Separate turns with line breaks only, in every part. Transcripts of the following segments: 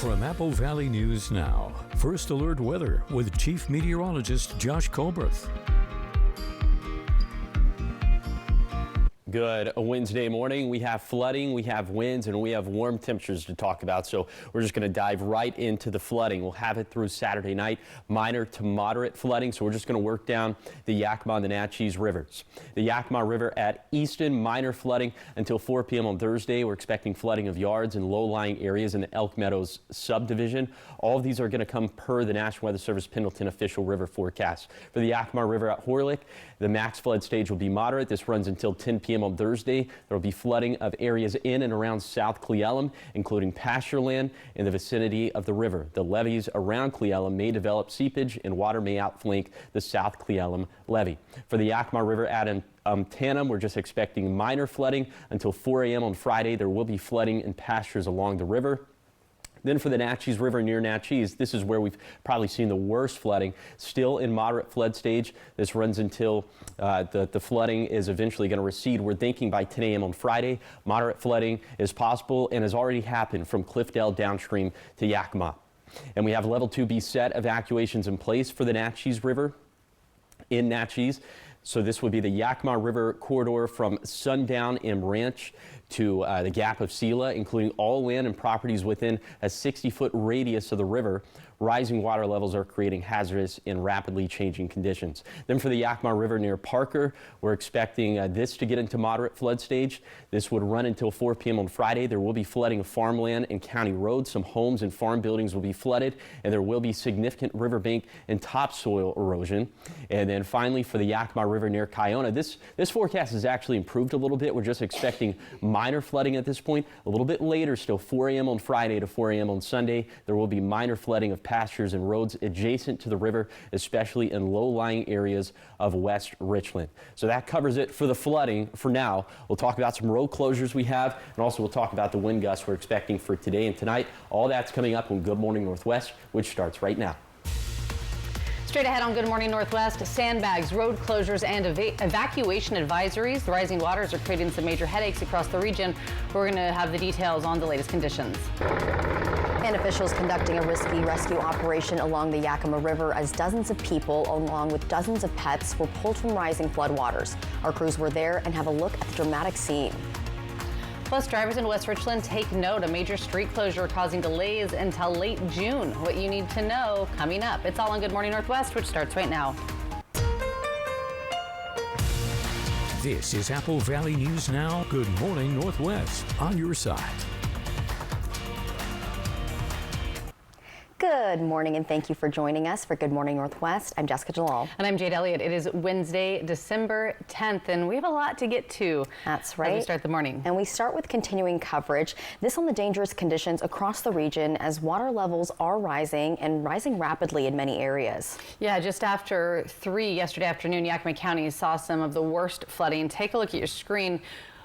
From Apple Valley News Now, First Alert Weather with Chief Meteorologist Josh Colberth.
Good Wednesday morning. We have flooding, we have winds, and we have warm temperatures to talk about. So we're just going to dive right into the flooding. We'll have it through Saturday night, minor to moderate flooding. So we're just going to work down the Yakima and the Natchez rivers. The Yakima River at Easton, minor flooding until 4 p.m. on Thursday. We're expecting flooding of yards and low-lying areas in the Elk Meadows subdivision. All of these are going to come per the National Weather Service Pendleton official river forecast. For the Yakima River at Horlick, the max flood stage will be moderate. This runs until 10 p.m. on Thursday. There will be flooding of areas in and around South Cle Elum, including pasture land in the vicinity of the river. The levees around Cle Elum may develop seepage and water may outflank the South Cle Elum levee. For the Yakima River at Tanum, we're just expecting minor flooding until 4 a.m. on Friday. There will be flooding in pastures along the river. Then for the Natchez River near Natchez, this is where we've probably seen the worst flooding. Still in moderate flood stage. This runs until the flooding is eventually going to recede. We're thinking by 10 a.m. on Friday, moderate flooding is possible and has already happened from Cliffdale downstream to Yakima. And we have level 2B set evacuations in place for the Natchez River in Natchez. So this would be the Yakima River corridor from Sundown M Ranch to the Gap of Sela, including all land and properties within a 60-foot radius of the river. Rising water levels are creating hazardous and rapidly changing conditions. Then for the Yakima River near Parker, we're expecting this to get into moderate flood stage. This would run until 4 p.m. on Friday. There will be flooding of farmland and county roads. Some homes and farm buildings will be flooded, and there will be significant riverbank and topsoil erosion. And then finally for the Yakima River near Kiona, this forecast has actually improved a little bit. We're just expecting minor flooding at this point. A little bit later, still 4 a.m. on Friday to 4 a.m. on Sunday, there will be minor flooding of pastures and roads adjacent to the river, especially in low-lying areas of West Richland. So that covers it for the flooding for now. We'll talk about some road closures we have, and also we'll talk about the wind gusts we're expecting for today and tonight. All that's coming up on Good Morning Northwest, which starts right now.
Straight ahead on Good Morning Northwest, sandbags, road closures, and evacuation advisories. The rising waters are creating some major headaches across the region. We're going to have the details on the latest conditions.
And officials conducting a risky rescue operation along the Yakima River as dozens of people, along with dozens of pets, were pulled from rising floodwaters. Our crews were there and have a look at the dramatic scene.
Plus, drivers in West Richland take note. A major street closure causing delays until late June. What you need to know coming up. It's all on Good Morning Northwest, which starts right now.
This is Apple Valley News Now. Good Morning Northwest on your side.
Good morning, and thank you for joining us for Good Morning Northwest. I'm Jessica Jalal.
And I'm Jade Elliott. It is Wednesday, December 10th, and we have a lot to get to.
That's right.
As we start the morning.
And we start with continuing coverage. This on the dangerous conditions across the region as water levels are rising and rising rapidly in many areas.
Yeah, just after 3 yesterday afternoon, Yakima County saw some of the worst flooding. Take a look at your screen.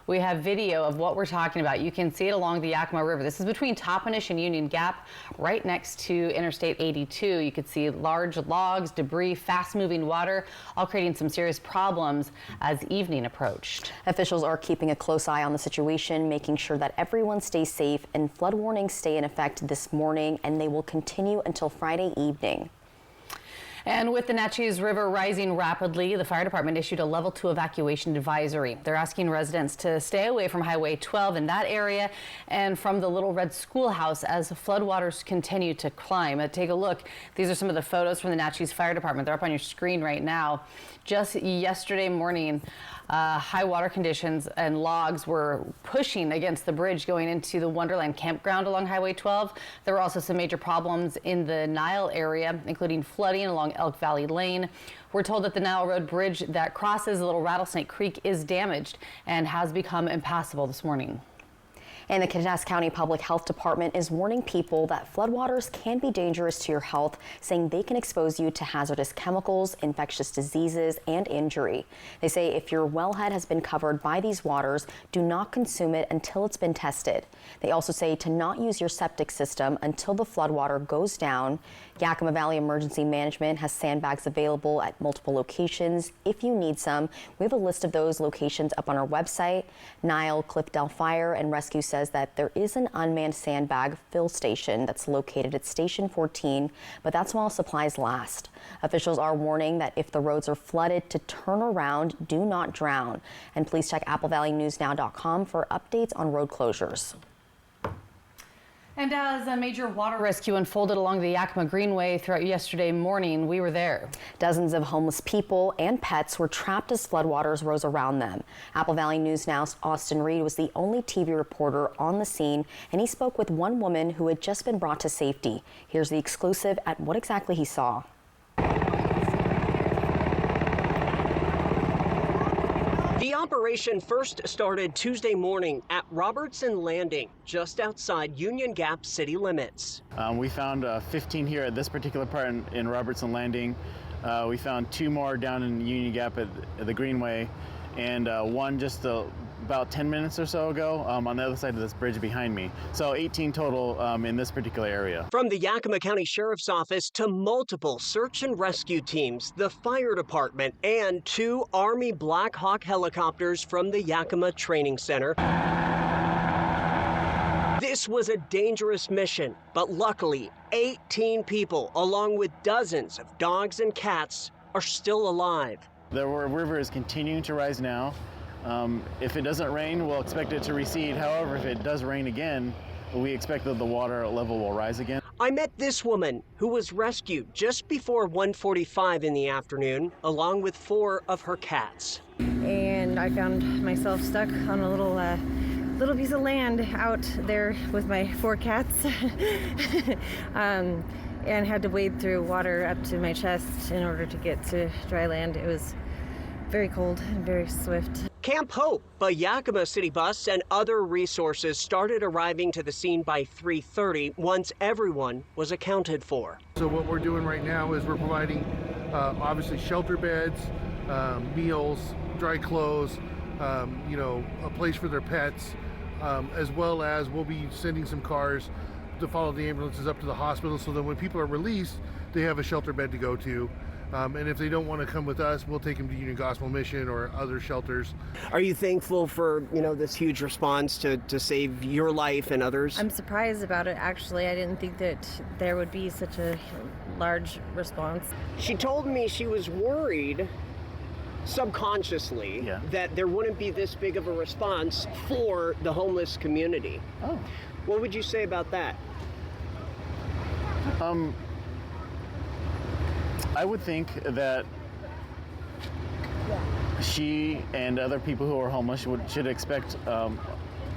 We have video of what we're talking about. You can see it along the Yakima River. This is between Toppenish and Union Gap, right next to Interstate 82. You could see large logs, debris, fast-moving water, all creating some serious problems as evening approached.
Officials are keeping a close eye on the situation, making sure that everyone stays safe, and flood warnings stay in effect this morning, and they will continue until Friday evening.
And with the Natchez River rising rapidly, the fire department issued a level 2 evacuation advisory. They're asking residents to stay away from Highway 12 in that area and from the Little Red Schoolhouse as floodwaters continue to climb. Take a look. These are some of the photos from the Natchez Fire Department. They're up on your screen right now. Just yesterday morning, high water conditions and logs were pushing against the bridge going into the Wonderland campground along Highway 12. There were also some major problems in the Nile area, including flooding along Elk Valley Lane. We're told that the Nile Road bridge that crosses Little Rattlesnake Creek is damaged and has become impassable this morning.
And the Kittitas County Public Health Department is warning people that floodwaters can be dangerous to your health, saying they can expose you to hazardous chemicals, infectious diseases, and injury. They say if your wellhead has been covered by these waters, do not consume it until it's been tested. They also say to not use your septic system until the floodwater goes down. Yakima Valley Emergency Management has sandbags available at multiple locations if you need some. We have a list of those locations up on our website. Nile, Cliffdale Fire and Rescue Center says that there is an unmanned sandbag fill station that's located at Station 14, but that's while supplies last. Officials are warning that if the roads are flooded, to turn around, do not drown. And please check AppleValleyNewsNow.com for updates on road closures.
And as a major water rescue unfolded along the Yakima Greenway throughout yesterday morning, we were there. Dozens of homeless people and pets were trapped as floodwaters rose around them. Apple Valley News Now's Austin Reed was the only TV reporter on the scene, and he spoke with one woman who had just been brought to safety. Here's the exclusive at what exactly he saw.
The operation first started Tuesday morning at Robertson Landing, just outside Union Gap city limits.
We found 15 here at this particular part in Robertson Landing. We found 2 more down in Union Gap at the Greenway, and one just about 10 minutes or so ago on the other side of this bridge behind me. So 18 total in this particular area.
From the Yakima County Sheriff's Office to multiple search and rescue teams, the fire department, and 2 Army Black Hawk helicopters from the Yakima Training Center. This was a dangerous mission, but luckily 18 people, along with dozens of dogs and cats, are still alive.
The river is continuing to rise now. If it doesn't rain, we'll expect it to recede. However, if it does rain again, we expect that the water level will rise again.
I met this woman who was rescued just before 1:45 in the afternoon, along with 4 of her cats.
And I found myself stuck on a little piece of land out there with my 4 cats, and had to wade through water up to my chest in order to get to dry land. It was very cold and very swift.
Camp Hope, a Yakima City bus, and other resources started arriving to the scene by 3:30 once everyone was accounted for.
So what we're doing right now is we're providing obviously shelter beds, meals, dry clothes, a place for their pets, as well as we'll be sending some cars to follow the ambulances up to the hospital so that when people are released, they have a shelter bed to go to. And if they don't want to come with us, we'll take them to Union Gospel Mission or other shelters.
Are you thankful for, this huge response to save your life and others?
I'm surprised about it, actually. I didn't think that there would be such a large response.
She told me she was worried subconsciously that there wouldn't be this big of a response for the homeless community.
Oh.
What would you say about that?
I would think that she and other people who are homeless should expect a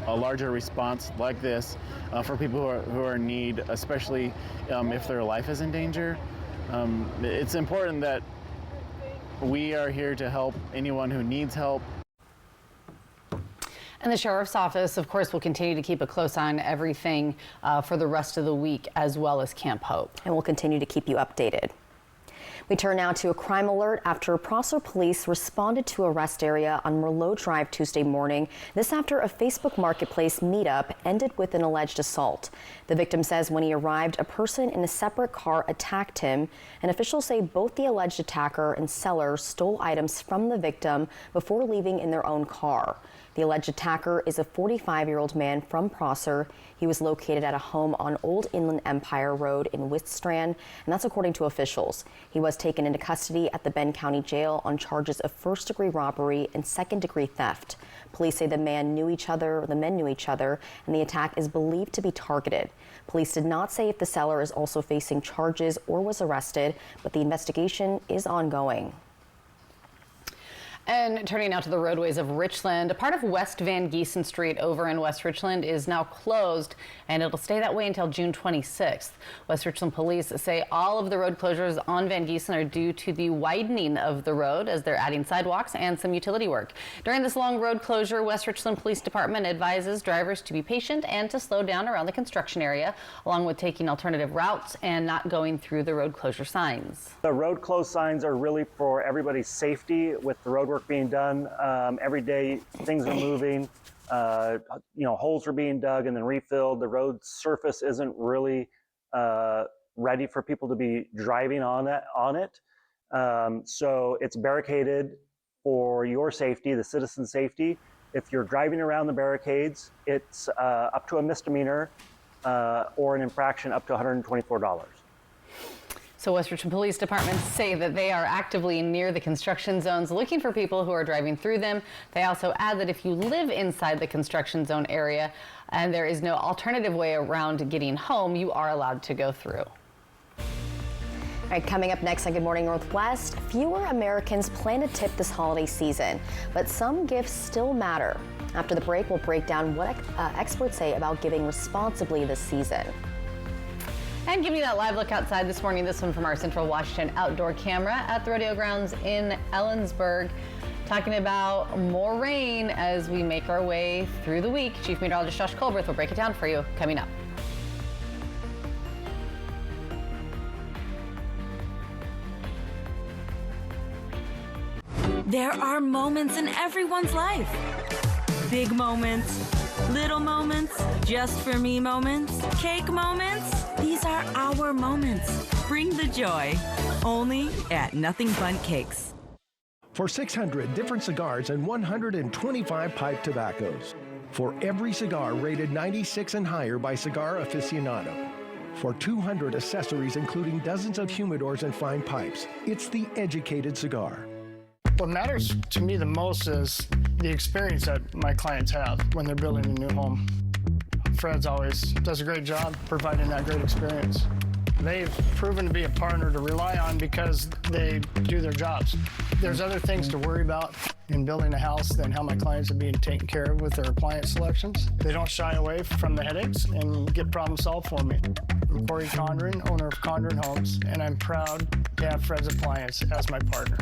larger response like this for people who are in need, especially if their life is in danger. It's important that we are here to help anyone who needs help.
And the Sheriff's Office, of course, will continue to keep a close eye on everything for the rest of the week, as well as Camp Hope.
And we'll continue to keep you updated. We turn now to a crime alert after Prosser police responded to a rest area on Merlot Drive Tuesday morning. This after a Facebook Marketplace meetup ended with an alleged assault. The victim says when he arrived, a person in a separate car attacked him, and officials say both the alleged attacker and seller stole items from the victim before leaving in their own car. The alleged attacker is a 45-year-old man from Prosser. He was located at a home on Old Inland Empire Road in Wiststrand, and that's according to officials. He was taken into custody at the Bend County Jail on charges of first-degree robbery and second-degree theft. Police say the men knew each other, and the attack is believed to be targeted. Police did not say if the seller is also facing charges or was arrested, but the investigation is ongoing.
And turning now to the roadways of Richland, a part of West Van Giesen Street over in West Richland is now closed, and it'll stay that way until June 26th. West Richland police say all of the road closures on Van Giesen are due to the widening of the road as they're adding sidewalks and some utility work. During this long road closure, West Richland Police Department advises drivers to be patient and to slow down around the construction area, along with taking alternative routes and not going through the road closure signs.
The road closed signs are really for everybody's safety with the road work being done. Every day things are moving, holes are being dug and then refilled. The road surface isn't really ready for people to be driving on it. So it's barricaded for your safety, the citizen safety, If you're driving around the barricades, it's up to a misdemeanor or an infraction up to $124.
So West Richmond Police Departments say that they are actively near the construction zones looking for people who are driving through them. They also add that if you live inside the construction zone area and there is no alternative way around getting home, you are allowed to go through.
All right, coming up next on Good Morning Northwest, fewer Americans plan to tip this holiday season, but some gifts still matter. After the break, we'll break down what experts say about giving responsibly this season.
And giving you that live look outside this morning, this one from our Central Washington outdoor camera at the rodeo grounds in Ellensburg. Talking about more rain as we make our way through the week. Chief Meteorologist Josh Colbert will break it down for you coming up.
There are moments in everyone's life. Big moments, little moments, just for me moments, cake moments. These are our moments. Bring the joy. Only at Nothing Bundt Cakes.
For 600 different cigars and 125 pipe tobaccos. For every cigar rated 96 and higher by Cigar Aficionado. For 200 accessories including dozens of humidors and fine pipes. It's the educated cigar.
What matters to me the most is the experience that my clients have when they're building a new home. Fred's always does a great job providing that great experience. They've proven to be a partner to rely on because they do their jobs. There's other things to worry about in building a house than how my clients are being taken care of with their appliance selections. They don't shy away from the headaches and get problem solved for me. I'm Corey Condren, owner of Condren Homes, and I'm proud to have Fred's Appliance as my partner.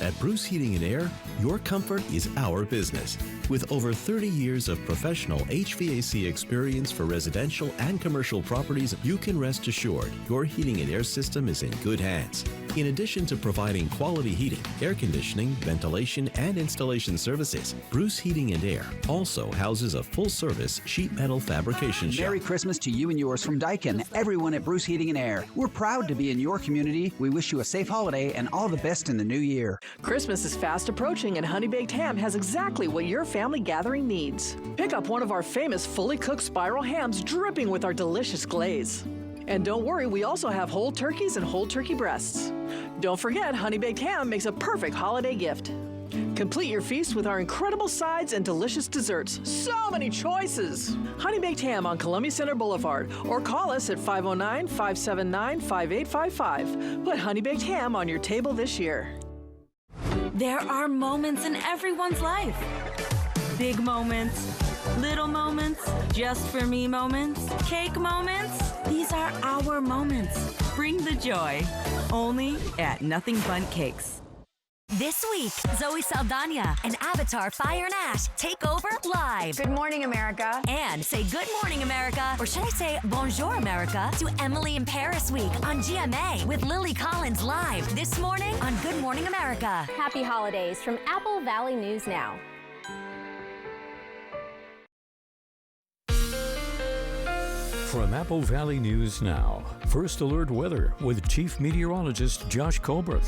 At Bruce Heating and Air, your comfort is our business. With over 30 years of professional HVAC experience for residential and commercial properties, you can rest assured your heating and air system is in good hands. In addition to providing quality heating, air conditioning, ventilation, and installation services, Bruce Heating and Air also houses a full-service sheet metal fabrication shop.
Merry Christmas to you and yours from Daikin, everyone at Bruce Heating and Air. We're proud to be in your community. We wish you a safe holiday and all the best in the new year.
Christmas is fast approaching and Honey Baked Ham has exactly what your family gathering needs. Pick up one of our famous fully cooked spiral hams dripping with our delicious glaze. And don't worry, we also have whole turkeys and whole turkey breasts. Don't forget, Honey Baked Ham makes a perfect holiday gift. Complete your feast with our incredible sides and delicious desserts. So many choices! Honey Baked Ham on Columbia Center Boulevard or call us at 509-579-5855. Put Honey Baked Ham on your table this year.
There are moments in everyone's life. Big moments, little moments, just for me moments, cake moments. These are our moments. Bring the joy. Only at Nothing Bundt Cakes.
This week, Zoe Saldana and Avatar Fire and Ash take over live.
Good morning, America.
And say good morning, America, or should I say bonjour, America, to Emily in Paris Week on GMA with Lily Collins live this morning on Good Morning America.
Happy holidays from Apple Valley News Now.
From Apple Valley News Now, First Alert Weather with Chief Meteorologist Josh Colbert.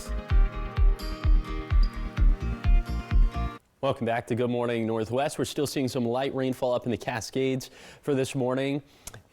Welcome back to Good Morning Northwest. We're still seeing some light rainfall up in the Cascades for this morning,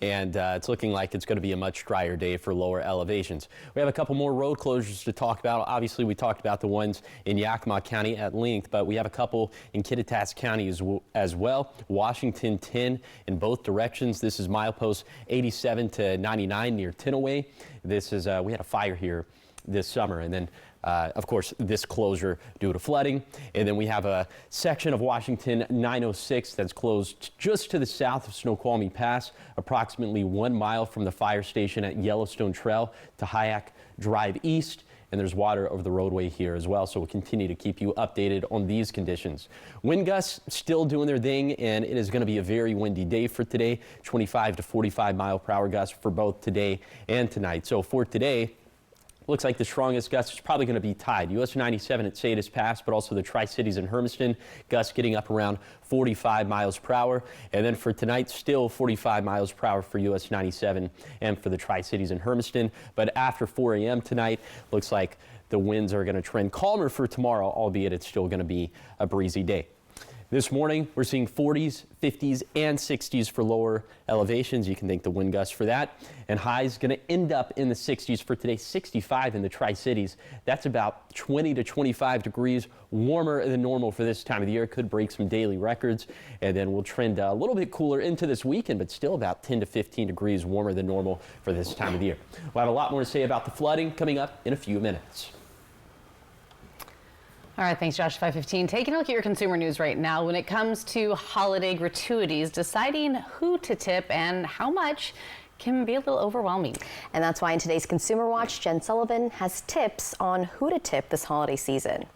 and it's looking like it's going to be a much drier day for lower elevations. We have a couple more road closures to talk about. Obviously, we talked about the ones in Yakima County at length, but we have a couple in Kittitas County as well. Washington 10 in both directions. This is milepost 87 to 99 near Tenaway. This is we had a fire here this summer, and then of course, this closure due to flooding. And then we have a section of Washington 906 that's closed just to the south of Snoqualmie Pass, approximately 1 mile from the fire station at Yellowstone Trail to Hyack Drive East. And there's water over the roadway here as well, so we'll continue to keep you updated on these conditions. Wind gusts still doing their thing, and it is going to be a very windy day for today, 25 to 45 mile per hour gusts for both today and tonight. So for today, looks like the strongest gust is probably going to be tied. US 97 at Salinas Pass, but also the Tri-Cities in Hermiston. Gusts getting up around 45 miles per hour. And then for tonight, still 45 miles per hour for US 97 and for the Tri-Cities in Hermiston. But after 4 a.m. tonight, looks like the winds are going to trend calmer for tomorrow, albeit it's still going to be a breezy day. This morning, we're seeing 40s, 50s, and 60s for lower elevations. You can thank the wind gusts for that. And highs going to end up in the 60s for today, 65 in the Tri-Cities. That's about 20 to 25 degrees warmer than normal for this time of the year. Could break some daily records. And then we'll trend a little bit cooler into this weekend, but still about 10 to 15 degrees warmer than normal for this time of the year. We'll have a lot more to say about the flooding coming up in a few minutes.
All right, thanks, Josh. 5:15. Taking a look at your consumer news right now. When it comes to holiday gratuities, deciding who to tip and how much can be a little overwhelming.
And that's why in today's Consumer Watch, Jen Sullivan has tips on who to tip this holiday season.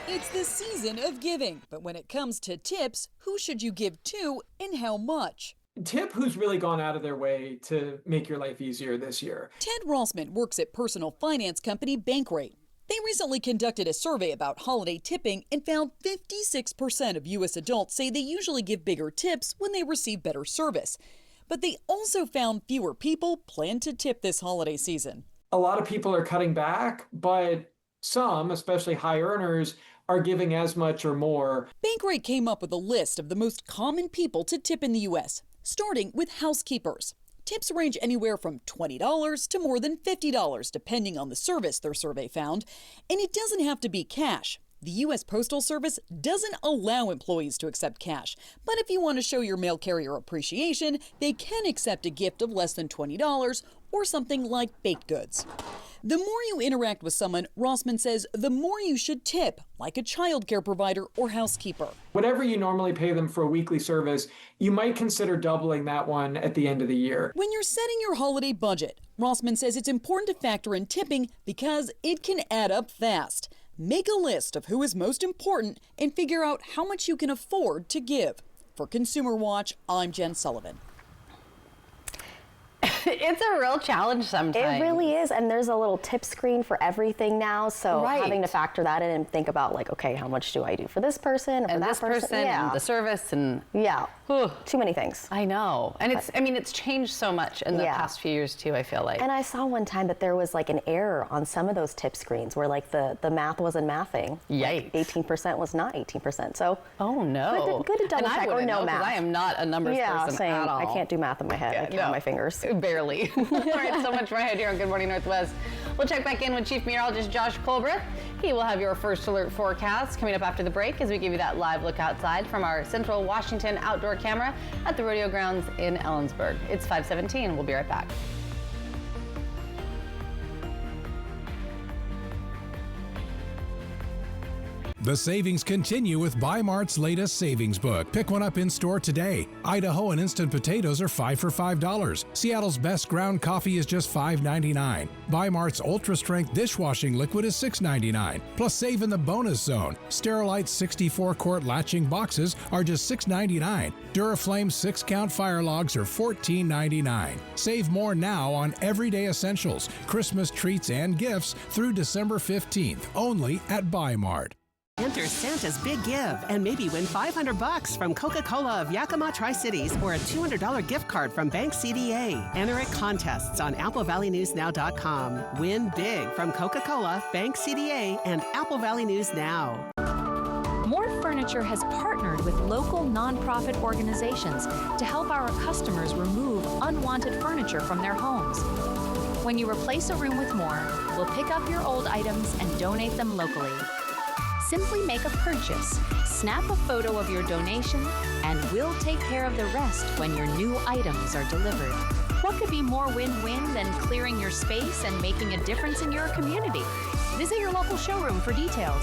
It's the season of giving, but when it comes to tips, who should you give to and how much?
Tip who's really gone out of their way to make your life easier this year.
Ted Rossman works at personal finance company Bankrate. They recently conducted a survey about holiday tipping and found 56% of U.S. adults say they usually give bigger tips when they receive better service. But they also found fewer people plan to tip this holiday season.
A lot of people are cutting back, but some, especially high earners, are giving as much or more.
Bankrate came up with a list of the most common people to tip in the U.S., starting with housekeepers. Tips range anywhere from $20 to more than $50, depending on the service, their survey found. And it doesn't have to be cash. The U.S. Postal Service doesn't allow employees to accept cash. But if you want to show your mail carrier appreciation, they can accept a gift of less than $20 or something like baked goods. The more you interact with someone, Rossman says, the more you should tip, like a childcare provider or housekeeper.
Whatever you normally pay them for a weekly service, you might consider doubling that one at the end of the year.
When you're setting your holiday budget, Rossman says it's important to factor in tipping because it can add up fast. Make a list of who is most important and figure out how much you can afford to give. For Consumer Watch, I'm Jen Sullivan.
It's a real challenge sometimes.
It really is, and there's a little tip screen for everything now, so
Right.
having to factor that in and think about, like, okay, how much do I do for this person, or for
And
that
this person and the service and
yeah, too many things.
I know, and it's changed so much in the past few years too, I feel like.
And I saw one time that there was like an error on some of those tip screens where like the math wasn't mathing.
Yikes.
Like 18% was not 18%. So
oh no.
Good to double
And I
check or
wouldn't
no
know, 'cause
math.
I am not a numbers person
same.
at all.
I can't do math in my head. I count my fingers.
Barely. All right, so much more ahead here on Good Morning Northwest. We'll check back in with Chief Meteorologist Josh Colbreth. He will have your first alert forecast coming up after the break as we give you that live look outside from our Central Washington outdoor camera at the rodeo grounds in Ellensburg. It's 5:17. We'll be right back.
The savings continue with Bi-Mart's latest savings book. Pick one up in store today. Idaho and instant potatoes are 5 for $5. Seattle's best ground coffee is just $5.99. Bi-Mart's Ultra Strength dishwashing liquid is $6.99. Plus save in the bonus zone. Sterilite 64-quart latching boxes are just $6.99. Duraflame 6-count fire logs are $14.99. Save more now on everyday essentials, Christmas treats, and gifts through December 15th, only at Bi-Mart.
Enter Santa's Big Give and maybe win $500 from Coca-Cola of Yakima Tri-Cities or a $200 gift card from Bank CDA. Enter at contests on AppleValleyNewsNow.com. Win big from Coca-Cola, Bank CDA, and Apple Valley News Now.
More Furniture has partnered with local nonprofit organizations to help our customers remove unwanted furniture from their homes. When you replace a room with more, we'll pick up your old items and donate them locally. Simply make a purchase, snap a photo of your donation, and we'll take care of the rest when your new items are delivered. What could be more win-win than clearing your space and making a difference in your community? Visit your local showroom for details.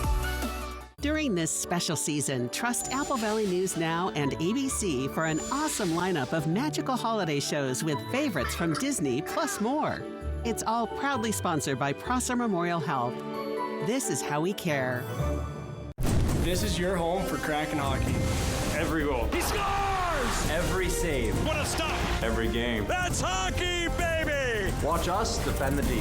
During this special season, trust Apple Valley News Now and ABC for an awesome lineup of magical holiday shows with favorites from Disney plus more. It's all proudly sponsored by Prosser Memorial Health. This is how we care.
This is your home for Kraken hockey. Every goal. He scores! Every save. What a stop! Every game. That's hockey, baby!
Watch us defend the D.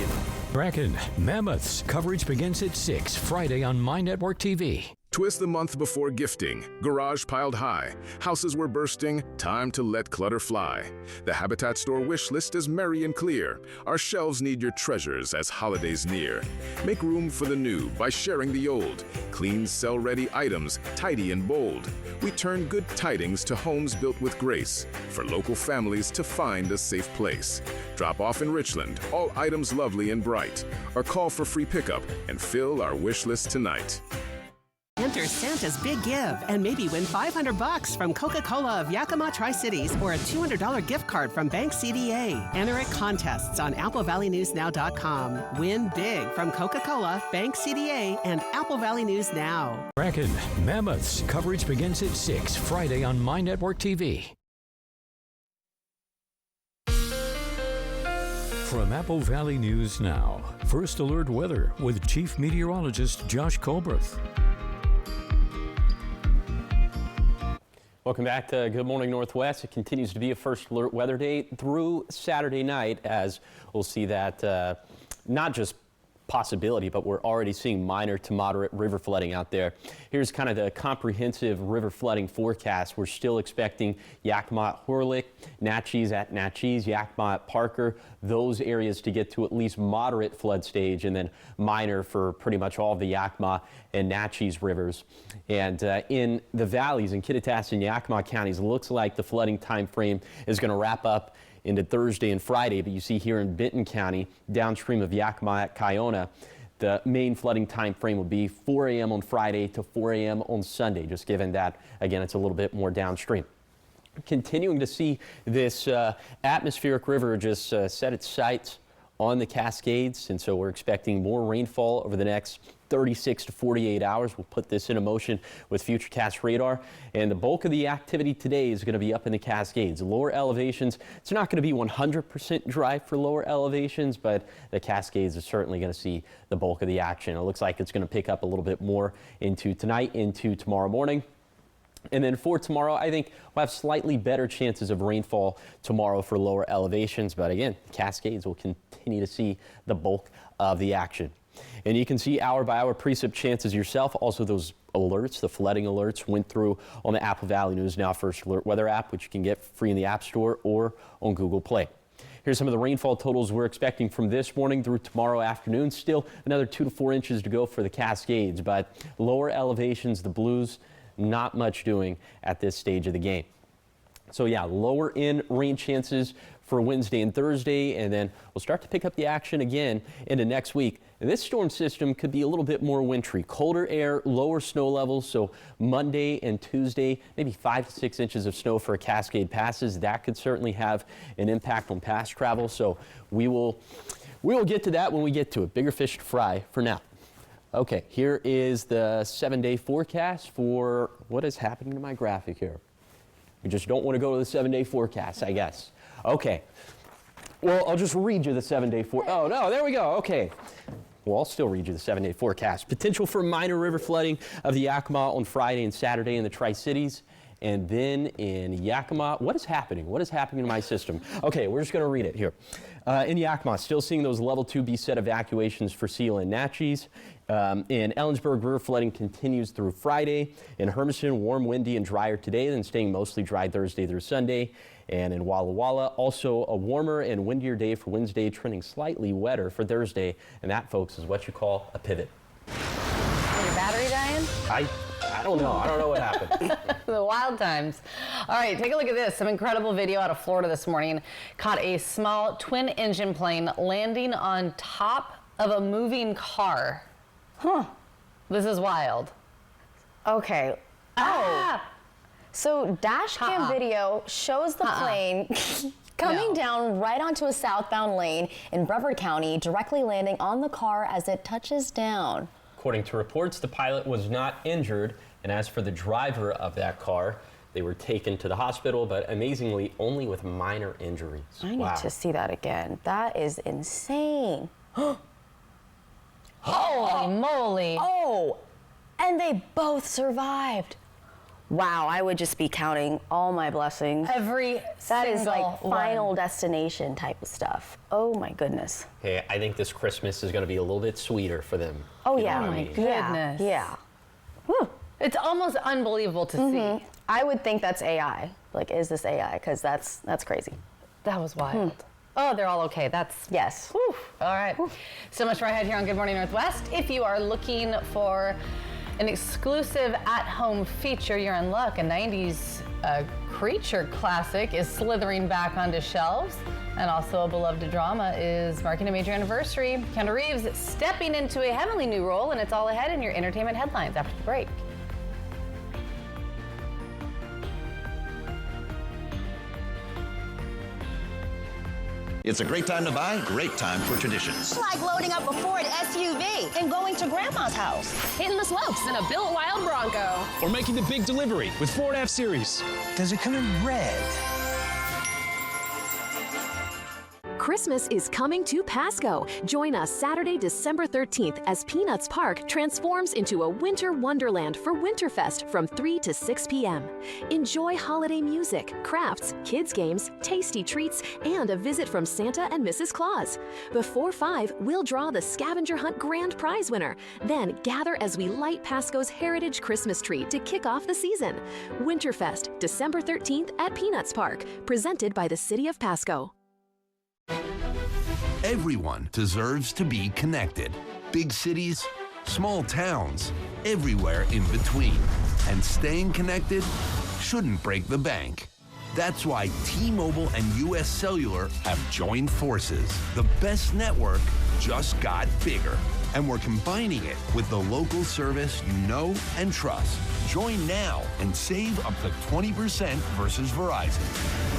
Kraken Mammoths coverage begins at 6 Friday on My Network TV.
'Twas the month before gifting, garage piled high, houses were bursting, time to let clutter fly. The Habitat Store wish list is merry and clear. Our shelves need your treasures as holidays near. Make room for the new by sharing the old. Clean, sell-ready items, tidy and bold. We turn good tidings to homes built with grace, for local families to find a safe place. Drop off in Richland, all items lovely and bright, or call for free pickup and fill our wish list tonight.
Enter Santa's Big Give and maybe win $500 from Coca-Cola of Yakima Tri-Cities or a $200 gift card from Bank CDA. Enter at contests on AppleValleyNewsNow.com. Win big from Coca-Cola, Bank CDA, and Apple Valley News Now.
Kraken Mammoths. Coverage begins at 6 Friday on My Network TV. From Apple Valley News Now, First Alert Weather with Chief Meteorologist Josh Colbreth.
Welcome back to Good Morning Northwest. It continues to be a First Alert weather day through Saturday night, as we'll see that not just possibility, but we're already seeing minor to moderate river flooding out there. Here's kind of the comprehensive river flooding forecast. We're still expecting Yakima at Horlick, Natchez at Natchez, Yakima at Parker, those areas to get to at least moderate flood stage, and then minor for pretty much all of the Yakima and Natchez rivers. And in the valleys in Kittitas and Yakima counties, it looks like the flooding time frame is going to wrap up into Thursday and Friday, but you see here in Benton County, downstream of Yakima at Kiona, the main flooding time frame will be 4 a.m. on Friday to 4 a.m. on Sunday, just given that, again, it's a little bit more downstream. Continuing to see this atmospheric river just set its sights on the Cascades, and so we're expecting more rainfall over the next 36 to 48 hours. We'll put this into motion with Futurecast radar, and the bulk of the activity today is going to be up in the Cascades. Lower elevations, it's not going to be 100% dry for lower elevations, but the Cascades is certainly going to see the bulk of the action. It looks like it's going to pick up a little bit more into tonight, into tomorrow morning. And then for tomorrow, I think we'll have slightly better chances of rainfall tomorrow for lower elevations. But again, Cascades will continue to see the bulk of the action. And you can see hour by hour precip chances yourself. Also, those alerts, the flooding alerts, went through on the Apple Valley News Now First Alert Weather app, which you can get free in the App Store or on Google Play. Here's some of the rainfall totals we're expecting from this morning through tomorrow afternoon. Still another 2 to 4 inches to go for the Cascades, but lower elevations, the Blues, not much doing at this stage of the game. So yeah, lower in rain chances for Wednesday and Thursday, and then we'll start to pick up the action again into next week. And this storm system could be a little bit more wintry. Colder air, lower snow levels, so Monday and Tuesday, maybe 5 to 6 inches of snow for a Cascade passes. That could certainly have an impact on pass travel, so we will get to that when we get to it. Bigger fish to fry for now. Okay, here is the 7-day forecast for what is happening to my graphic here. We just don't want to go to the 7-day forecast, I guess. Okay, well, I'll just read you the 7-day forecast. Oh, no, there we go. Okay. Well, I'll still read you the 7-day forecast. Potential for minor river flooding of the Yakima on Friday and Saturday in the Tri-Cities. And then in Yakima, what is happening? What is happening in my system? Okay, we're just going to read it here. In Yakima, still seeing those level 2B set evacuations for Seal and Natchez. In Ellensburg, river flooding continues through Friday. In Hermiston, warm, windy, and drier today, then staying mostly dry Thursday through Sunday. And in Walla Walla, also a warmer and windier day for Wednesday, trending slightly wetter for Thursday. And that, folks, is what you call a pivot.
Is your battery dying?
I don't know. I don't know what happened.
The wild times. All right, take a look at this. Some incredible video out of Florida this morning. Caught a small twin-engine plane landing on top of a moving car. Huh. This is wild.
Okay. Oh. So dash cam video shows the plane coming down right onto a southbound lane in Brevard County, directly landing on the car as it touches down.
According to reports, the pilot was not injured, and as for the driver of that car, they were taken to the hospital, but amazingly only with minor injuries.
I need to see that again. That is insane.
Holy moly.
Oh, and they both survived. Wow, I would just be counting all my blessings. That is like final destination type of stuff. Oh my goodness.
Hey, I think this Christmas is going to be a little bit sweeter for them.
Oh
You know
yeah,
what I
my
mean?
goodness. Yeah. Whew.
It's almost unbelievable to see.
I would think that's AI. Like, is this AI? Because that's crazy.
That was wild. Oh, they're all okay.
Yes.
Whew. All right. So much more ahead here on Good Morning Northwest. If you are looking for an exclusive at-home feature, you're in luck. A 90s creature classic is slithering back onto shelves. And also a beloved drama is marking a major anniversary. Keanu Reeves stepping into a heavenly new role, and it's all ahead in your entertainment headlines after the break.
It's a great time to buy, great time for traditions.
It's like loading up a Ford SUV and going to Grandma's house. Hitting the slopes in a built wild Bronco.
Or making the big delivery with Ford F-Series.
Does it come in red?
Christmas is coming to Pasco. Join us Saturday, December 13th as Peanuts Park transforms into a winter wonderland for Winterfest from 3 to 6 p.m. Enjoy holiday music, crafts, kids games, tasty treats, and a visit from Santa and Mrs. Claus. Before 5, we'll draw the Scavenger Hunt Grand Prize winner. Then gather as we light Pasco's heritage Christmas tree to kick off the season. Winterfest, December 13th at Peanuts Park, presented by the City of Pasco.
Everyone deserves to be connected. Big cities, small towns, everywhere in between. And staying connected shouldn't break the bank. That's why T-Mobile and US Cellular have joined forces. The best network just got bigger. And we're combining it with the local service you know and trust. Join now and save up to 20% versus Verizon.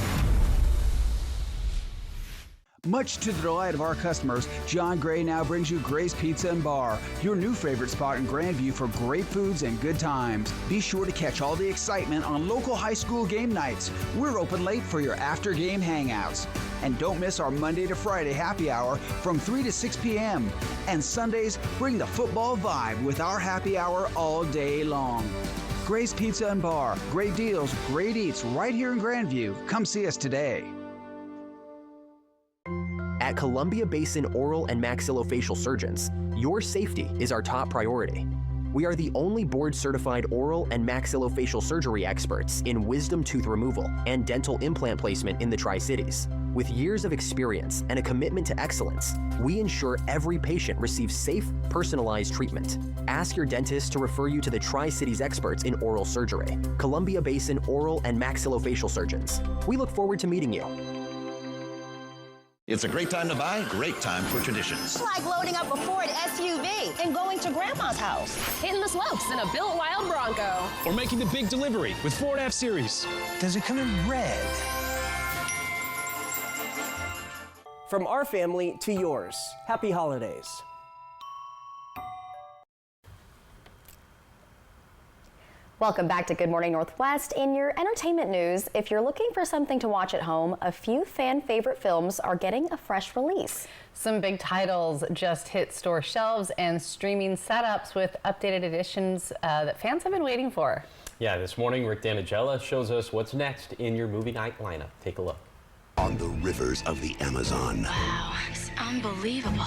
Much to the delight of our customers, John Gray now brings you Gray's Pizza and Bar, your new favorite spot in Grandview for great foods and good times. Be sure to catch all the excitement on local high school game nights. We're open late for your after-game hangouts. And don't miss our Monday to Friday happy hour from 3 to 6 p.m. And Sundays, bring the football vibe with our happy hour all day long. Gray's Pizza and Bar, great deals, great eats right here in Grandview. Come see us today.
At Columbia Basin Oral and Maxillofacial Surgeons, your safety is our top priority. We are the only board-certified oral and maxillofacial surgery experts in wisdom tooth removal and dental implant placement in the Tri-Cities. With years of experience and a commitment to excellence, we ensure every patient receives safe, personalized treatment. Ask your dentist to refer you to the Tri-Cities experts in oral surgery. Columbia Basin Oral and Maxillofacial Surgeons. We look forward to meeting you.
It's a great time to buy, great time for traditions.
It's like loading up a Ford SUV and going to Grandma's house. Hitting the slopes in a built wild Bronco.
Or making the big delivery with Ford F-Series.
Does it come in red?
From our family to yours, happy holidays.
Welcome back to Good Morning Northwest. In your entertainment news, if you're looking for something to watch at home, a few fan favorite films are getting a fresh release.
Some big titles just hit store shelves and streaming setups with updated editions that fans have been waiting for.
Yeah, this morning Rick Danigella shows us what's next in your movie night lineup. Take a look.
On the rivers of the Amazon.
Wow, it's unbelievable.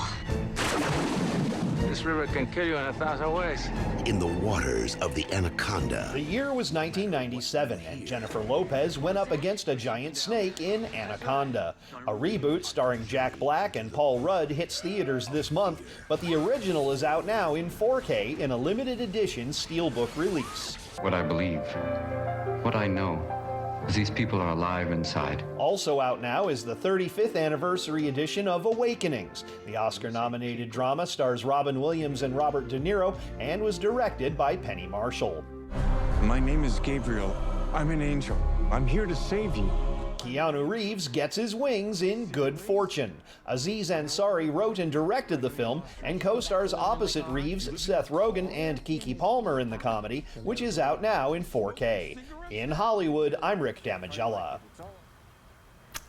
This river can kill you in 1,000 ways.
In the waters of the Anaconda.
The year was 1997, and Jennifer Lopez went up against a giant snake in Anaconda. A reboot starring Jack Black and Paul Rudd hits theaters this month, but the original is out now in 4K in a limited edition steelbook release.
What I believe, what I know, is these people are alive inside.
Also out now is the 35th anniversary edition of Awakenings. The Oscar-nominated drama stars Robin Williams and Robert De Niro and was directed by Penny Marshall.
My name is Gabriel. I'm an angel. I'm here to save you.
Keanu Reeves gets his wings in Good Fortune. Aziz Ansari wrote and directed the film and co-stars opposite Reeves, Seth Rogen, and Keke Palmer in the comedy, which is out now in 4K. In Hollywood, I'm Rick Damigella.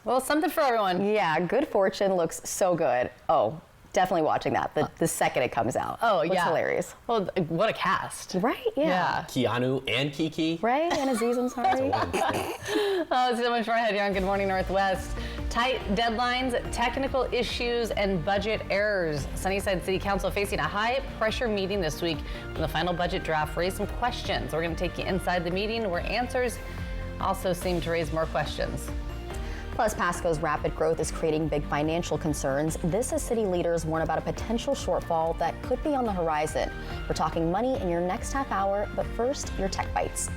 Well, something for everyone. Yeah, Good Fortune looks so good. Oh, definitely watching that the second it comes out.
Oh,
Looks
yeah.
hilarious.
Well, what a cast.
Right? Yeah.
Keanu and Keke.
Right? And Aziz Ansari.
Oh, so much more ahead here on Good Morning Northwest. Tight deadlines, technical issues, and budget errors. Sunnyside City Council facing a high-pressure meeting this week when the final budget draft raised some questions. We're going to take you inside the meeting where answers also seem to raise more questions.
Plus, Pasco's rapid growth is creating big financial concerns. This as city leaders warn about a potential shortfall that could be on the horizon. We're talking money in your next half hour, but first, your Tech Bites.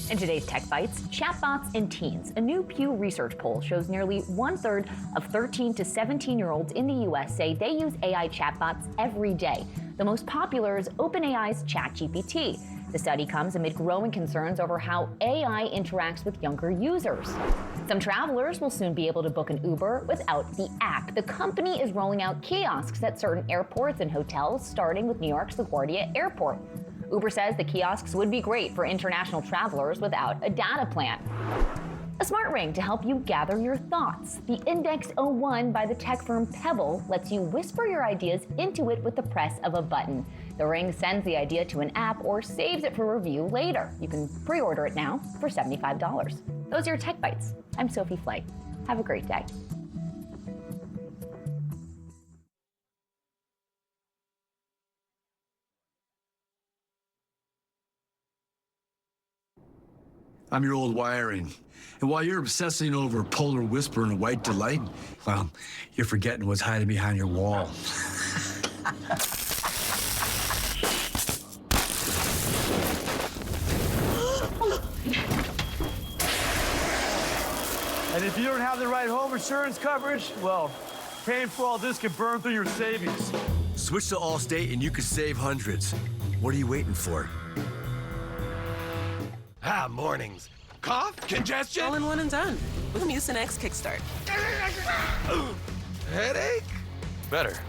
In today's Tech Bites, chatbots and teens. A new Pew Research poll shows nearly 1/3 of 13 to 17-year-olds in the U.S. say they use AI chatbots every day. The most popular is OpenAI's ChatGPT. The study comes amid growing concerns over how AI interacts with younger users. Some travelers will soon be able to book an Uber without the app. The company is rolling out kiosks at certain airports and hotels, starting with New York's LaGuardia Airport. Uber says the kiosks would be great for international travelers without a data plan. A smart ring to help you gather your thoughts. The Index 01 by the tech firm Pebble lets you whisper your ideas into it with the press of a button. The ring sends the idea to an app or saves it for review later. You can pre-order it now for $75. Those are your Tech Bites. I'm Sophie Flay. Have a great day.
I'm your old wiring. And while you're obsessing over Polar Whisper and White Delight, well, you're forgetting what's hiding behind your wall.
And if you don't have the right home insurance coverage, well, paying for all this can burn through your savings.
Switch to Allstate and you could save hundreds. What are you waiting for?
Mornings. Cough? Congestion?
All in one and done. With Mucinex Kickstart.
Headache? Better.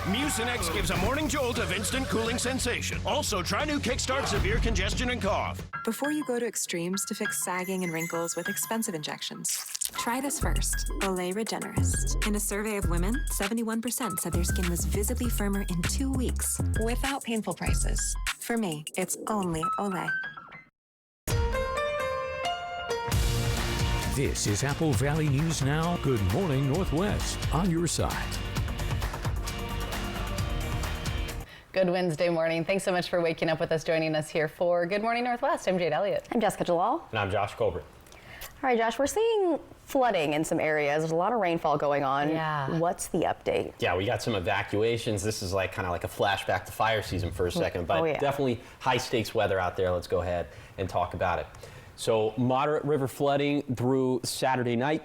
Mucinex gives a morning jolt of instant cooling sensation. Also, try new Kickstart Severe Congestion and Cough.
Before you go to extremes to fix sagging and wrinkles with expensive injections, try this first, Olay Regenerist. In a survey of women, 71% said their skin was visibly firmer in 2 weeks, without painful prices. For me, it's only Olay.
This is Apple Valley News Now. Good morning, Northwest. On your side.
Good Wednesday morning. Thanks so much for waking up with us, joining us here for Good Morning Northwest. I'm Jade Elliott.
I'm Jessica Jalal.
And I'm Josh Colbert.
All right, Josh, we're seeing flooding in some areas. There's a lot of rainfall going on.
Yeah.
What's the update?
Yeah, we got some evacuations. This is kind of like a flashback to fire season for a second, but definitely high stakes weather out there. Let's go ahead and talk about it. So moderate river flooding through Saturday night,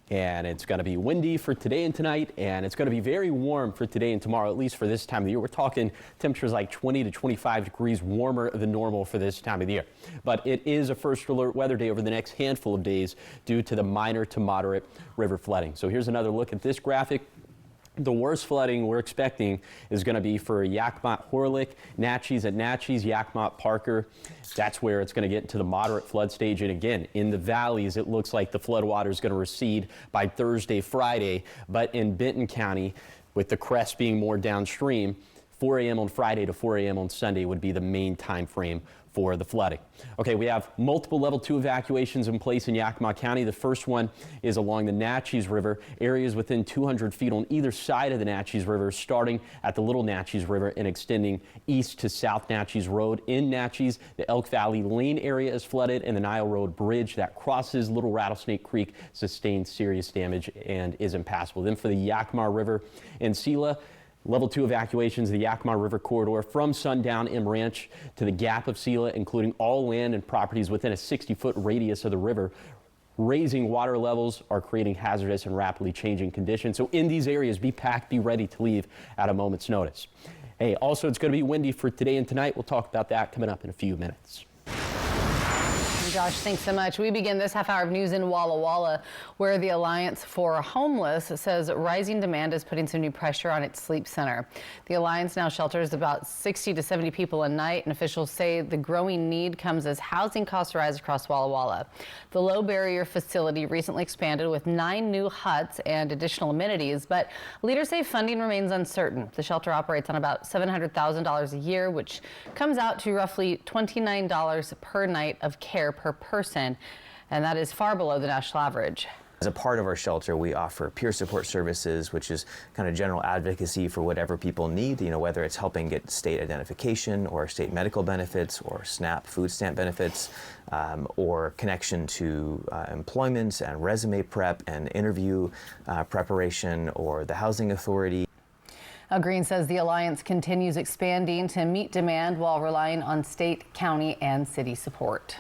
and it's going to be windy for today and tonight, and it's going to be very warm for today and tomorrow, at least for this time of the year. We're talking temperatures like 20 to 25 degrees warmer than normal for this time of the year. But it is a first alert weather day over the next handful of days due to the minor to moderate river flooding. So here's another look at this graphic. The worst flooding we're expecting is going to be for Yakima, Horlick, Natchez at Natchez, Yakima, Parker. That's where it's going to get into the moderate flood stage. And again, in the valleys, it looks like the floodwater is going to recede by Thursday, Friday. But in Benton County, with the crest being more downstream, 4 a.m. on Friday to 4 a.m. on Sunday would be the main time frame for the flooding. Okay, we have multiple level 2 evacuations in place in Yakima County. The first one is along the Natchez River, areas within 200 feet on either side of the Natchez River, starting at the Little Natchez River and extending east to South Natchez Road. In Natchez, the Elk Valley Lane area is flooded, and the Nile Road Bridge that crosses Little Rattlesnake Creek sustained serious damage and is impassable. Then for the Yakima River in Selah, Level 2 evacuations of the Yakima River corridor from Sundown M Ranch to the Gap of Selah, including all land and properties within a 60-foot radius of the river. Raising water levels are creating hazardous and rapidly changing conditions. So in these areas, be packed, be ready to leave at a moment's notice. Hey, also it's going to be windy for today and tonight. We'll talk about that coming up in a few minutes.
Josh, thanks so much. We begin this half hour of news in Walla Walla, where the Alliance for Homeless says rising demand is putting some new pressure on its sleep center. The Alliance now shelters about 60 to 70 people a night, and officials say the growing need comes as housing costs rise across Walla Walla. The low barrier facility recently expanded with 9 new huts and additional amenities, but leaders say funding remains uncertain. The shelter operates on about $700,000 a year, which comes out to roughly $29 per night of care per person, and that is far below the national average.
As a part of our shelter, we offer peer support services, which is kind of general advocacy for whatever people need, whether it's helping get state identification or state medical benefits or SNAP food stamp benefits, or connection to employment and resume prep and interview preparation, or the housing authority.
Green says the alliance continues expanding to meet demand while relying on state, county, and city support.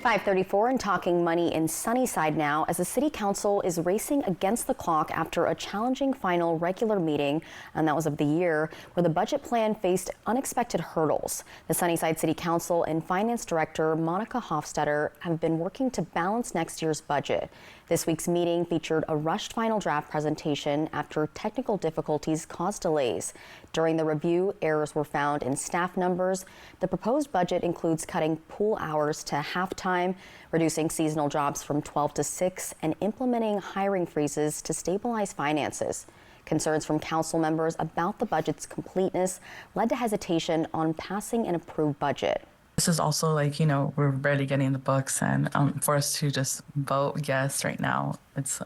5:34 and talking money in Sunnyside now, as the city council is racing against the clock after a challenging final regular meeting, and that was of the year, where the budget plan faced unexpected hurdles. The Sunnyside City Council and Finance Director Monica Hofstetter have been working to balance next year's budget. This week's meeting featured a rushed final draft presentation after technical difficulties caused delays. During the review, errors were found in staff numbers. The proposed budget includes cutting pool hours to half-time, reducing seasonal jobs from 12 to 6, and implementing hiring freezes to stabilize finances. Concerns from council members about the budget's completeness led to hesitation on passing an approved budget.
This is also we're barely getting the books, and for us to just vote yes right now, it's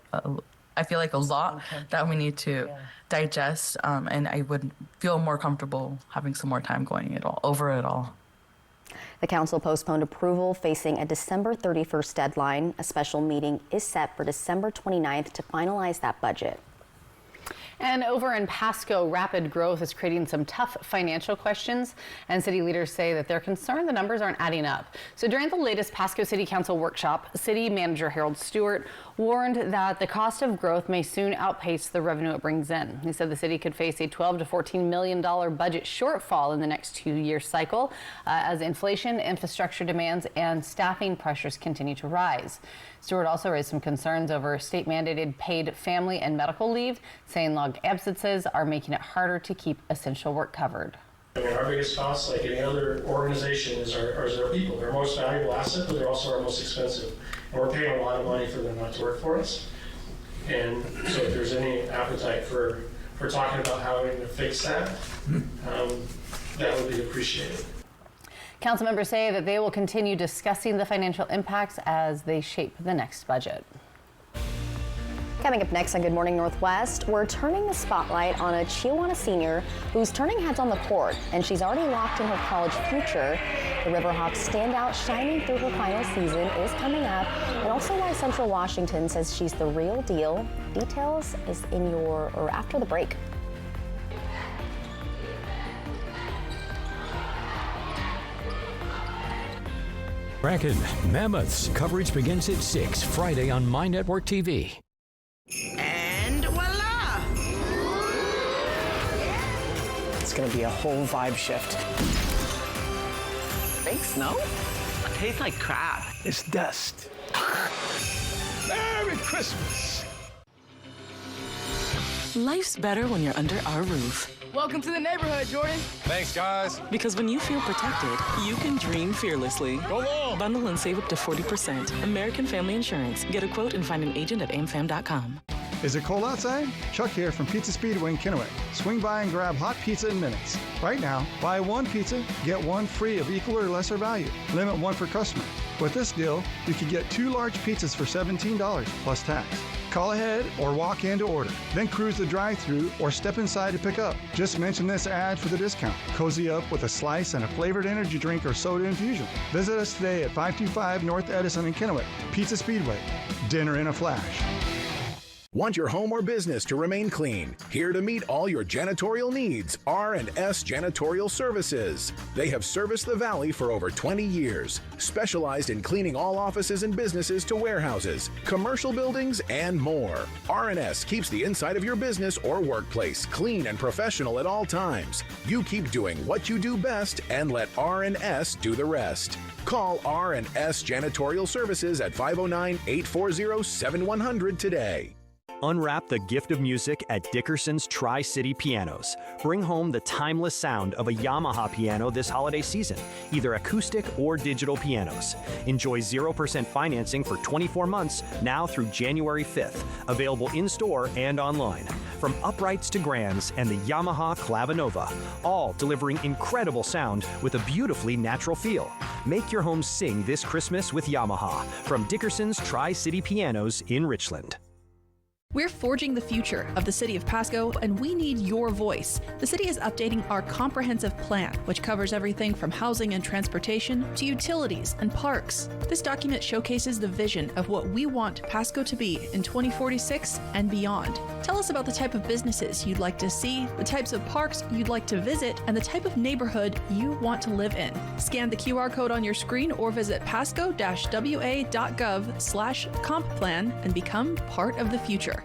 I feel like a lot that we need to digest, and I would feel more comfortable having some more time going over it all.
The council postponed approval, facing a December 31st deadline. A special meeting is set for December 29th to finalize that budget.
And over in Pasco, rapid growth is creating some tough financial questions, and city leaders say that they're concerned the numbers aren't adding up. So during the latest Pasco City Council workshop, City Manager Harold Stewart warned that the cost of growth may soon outpace the revenue it brings in. He said the city could face a $12 to $14 million budget shortfall in the next 2-year cycle as inflation, infrastructure demands, and staffing pressures continue to rise. Stewart also raised some concerns over state-mandated paid family and medical leave, saying logged absences are making it harder to keep essential work covered.
Our biggest cost, like any other organization, is our people. They're our most valuable asset, but they're also our most expensive. And we're paying a lot of money for them not to work for us. And so if there's any appetite for talking about how we're going to fix that, that would be appreciated.
Council members say that they will continue discussing the financial impacts as they shape the next budget.
Coming up next on Good Morning Northwest, we're turning the spotlight on a Chiawana senior who's turning heads on the court, and she's already locked in her college future. The Riverhawks standout shining through her final season is coming up, and also why Central Washington says she's the real deal. Details is after the break.
Kraken Mammoths coverage begins at 6 Friday on My Network TV.
And voila!
It's gonna be a whole vibe shift.
Fake snow? It tastes like crap.
It's dust. Merry Christmas!
Life's better when you're under our roof.
Welcome to the neighborhood, Jordan.
Thanks, guys.
Because when you feel protected, you can dream fearlessly.
Go long.
Bundle and save up to 40%. American Family Insurance. Get a quote and find an agent at amfam.com.
Is it cold outside? Chuck here from Pizza Speedway in Kennewick. Swing by and grab hot pizza in minutes. Right now, buy one pizza, get one free of equal or lesser value. Limit one per customer. With this deal, you can get 2 large pizzas for $17 plus tax. Call ahead or walk in to order. Then cruise the drive-thru or step inside to pick up. Just mention this ad for the discount. Cozy up with a slice and a flavored energy drink or soda infusion. Visit us today at 525 North Edison in Kennewick. Pizza Speedway. Dinner in a flash.
Want your home or business to remain clean? Here to meet all your janitorial needs, R&S Janitorial Services. They have serviced the Valley for over 20 years, specialized in cleaning all offices and businesses to warehouses, commercial buildings, and more. R&S keeps the inside of your business or workplace clean and professional at all times. You keep doing what you do best and let R&S do the rest. Call R&S Janitorial Services at 509-840-7100 today.
Unwrap the gift of music at Dickerson's Tri-City Pianos. Bring home the timeless sound of a Yamaha piano this holiday season, either acoustic or digital pianos. Enjoy 0% financing for 24 months now through January 5th. Available in-store and online. from uprights to grands, and the Yamaha Clavinova, all delivering incredible sound with a beautifully natural feel. Make your home sing this Christmas with Yamaha from Dickerson's Tri-City Pianos in Richland.
We're forging the future of the city of Pasco, and we need your voice. The city is updating our comprehensive plan, which covers everything from housing and transportation to utilities and parks. This document showcases the vision of what we want Pasco to be in 2046 and beyond. Tell us about the type of businesses you'd like to see, the types of parks you'd like to visit, and the type of neighborhood you want to live in. Scan the QR code on your screen or visit pasco-wa.gov/comp plan and become part of the future.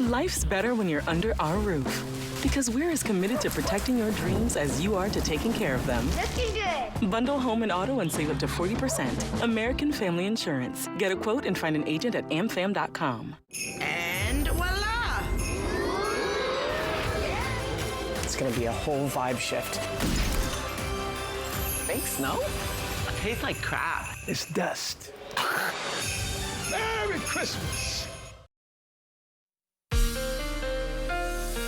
Life's better when you're under our roof. Because we're as committed to protecting your dreams as you are to taking care of them.
Looking good.
Bundle home and auto and save up to 40%. American Family Insurance. Get a quote and find an agent at amfam.com.
And voila!
It's gonna be a whole vibe shift.
Fake snow? It tastes like crap.
It's dust. Merry Christmas.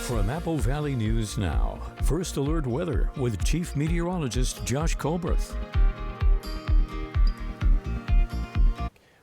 From Apple Valley News Now, First Alert Weather with Chief Meteorologist Josh Colbreth.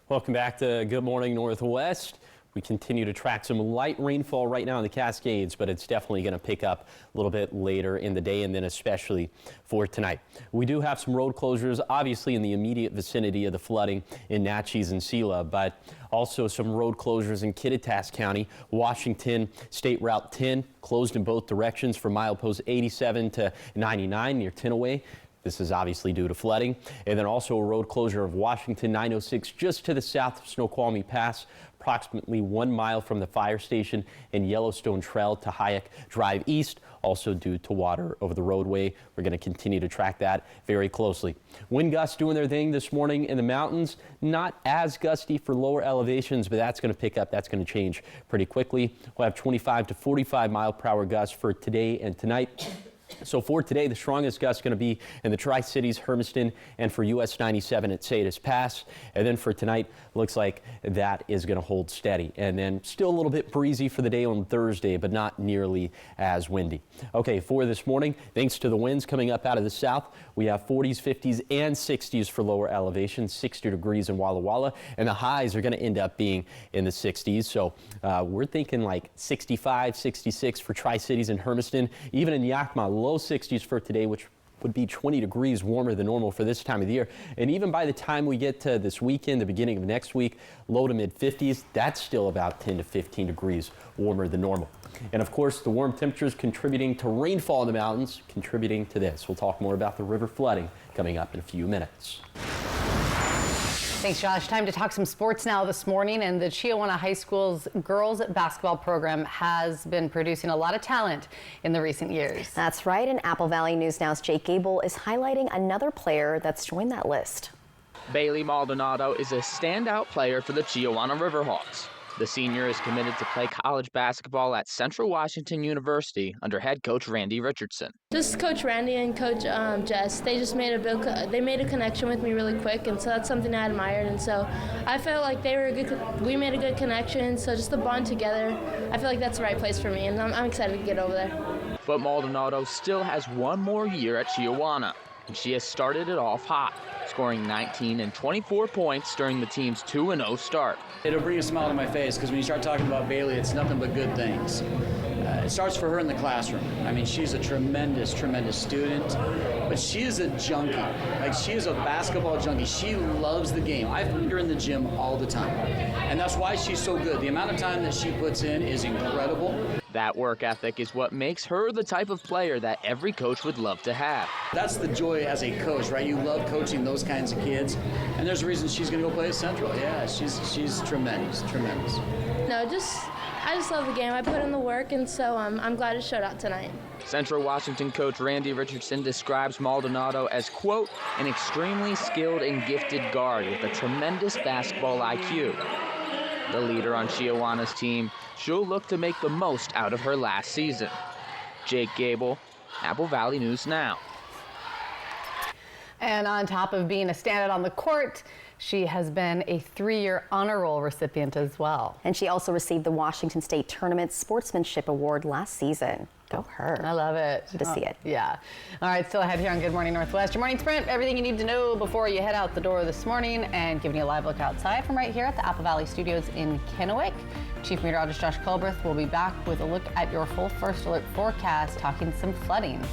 Welcome back to Good Morning Northwest. We continue to track some light rainfall right now in the Cascades, but it's definitely going to pick up a little bit later in the day and then especially for tonight. We do have some road closures, obviously in the immediate vicinity of the flooding in Natchez and Selah, but also some road closures in Kittitas County. Washington State Route 10 closed in both directions for milepost 87 to 99 near Tinaway. This is obviously due to flooding. And then also a road closure of Washington 906 just to the south of Snoqualmie Pass, approximately 1 mile from the fire station in Yellowstone Trail to Hayek Drive East, also due to water over the roadway. We're going to continue to track that very closely. Wind gusts doing their thing this morning in the mountains. Not as gusty for lower elevations, but that's going to pick up. That's going to change pretty quickly. We'll have 25 to 45 mile per hour gusts for today and tonight. So for today, the strongest gust is going to be in the Tri-Cities, Hermiston, and for US 97 at Salinas Pass. And then for tonight, looks like that is going to hold steady. And then still a little bit breezy for the day on Thursday, but not nearly as windy. Okay, for this morning, thanks to the winds coming up out of the south, we have 40s, 50s, and 60s for lower elevations, 60 degrees in Walla Walla, and the highs are going to end up being in the 60s. So we're thinking like 65, 66 for Tri-Cities and Hermiston, even in Yakima, low 60s for today, which would be 20 degrees warmer than normal for this time of the year. And even by the time we get to this weekend, the beginning of next week, low to mid 50s, that's still about 10 to 15 degrees warmer than normal. And of course, the warm temperatures contributing to rainfall in the mountains, contributing to this. We'll talk more about the river flooding coming up in a few minutes.
Thanks, Josh. Time to talk some sports now this morning. And the Chiawana High School's girls basketball program has been producing a lot of talent in the recent years.
That's right. And Apple Valley News Now's Jake Gable is highlighting another player that's joined that list.
Bailey Maldonado is a standout player for the Chiawana Riverhawks. The senior is committed to play college basketball at Central Washington University under head coach Randy Richardson.
Just Coach Randy and Coach Jess, they just made a connection with me really quick, and so that's something I admired. And so I felt like we made a good connection. So just the bond together, I feel like that's the right place for me, and I'm excited to get over there.
But Maldonado still has one more year at Chiawana, and she has started it off hot, scoring 19 and 24 points during the team's 2-0 start.
It'll bring a smile to my face because when you start talking about Bailey, it's nothing but good things. It starts for her in the classroom. I mean, she's a tremendous, tremendous student, but she is a junkie. Like, she is a basketball junkie. She loves the game. I find her in the gym all the time, and that's why she's so good. The amount of time that she puts in is incredible.
That work ethic is what makes her the type of player that every coach would love to have.
That's the joy as a coach, right? You love coaching those kinds of kids, and there's a reason she's going to go play at Central. Yeah, she's tremendous, tremendous.
No, I just love the game. I put in the work, and so I'm glad it showed out tonight.
Central Washington coach Randy Richardson describes Maldonado as, quote, an extremely skilled and gifted guard with a tremendous basketball IQ. The leader on Chiawana's team, she'll look to make the most out of her last season. Jake Gable, Apple Valley News Now.
And on top of being a standout on the court, she has been a 3-year honor roll recipient as well.
And she also received the Washington State Tournament Sportsmanship Award last season. Go her.
I love it.
Good to see it.
Yeah. All right, still ahead here on Good Morning Northwest. Your morning sprint, everything you need to know before you head out the door this morning, and giving you a live look outside from right here at the Apple Valley Studios in Kennewick. Chief Meteorologist Josh Colbreth will be back with a look at your full first alert forecast, talking some flooding.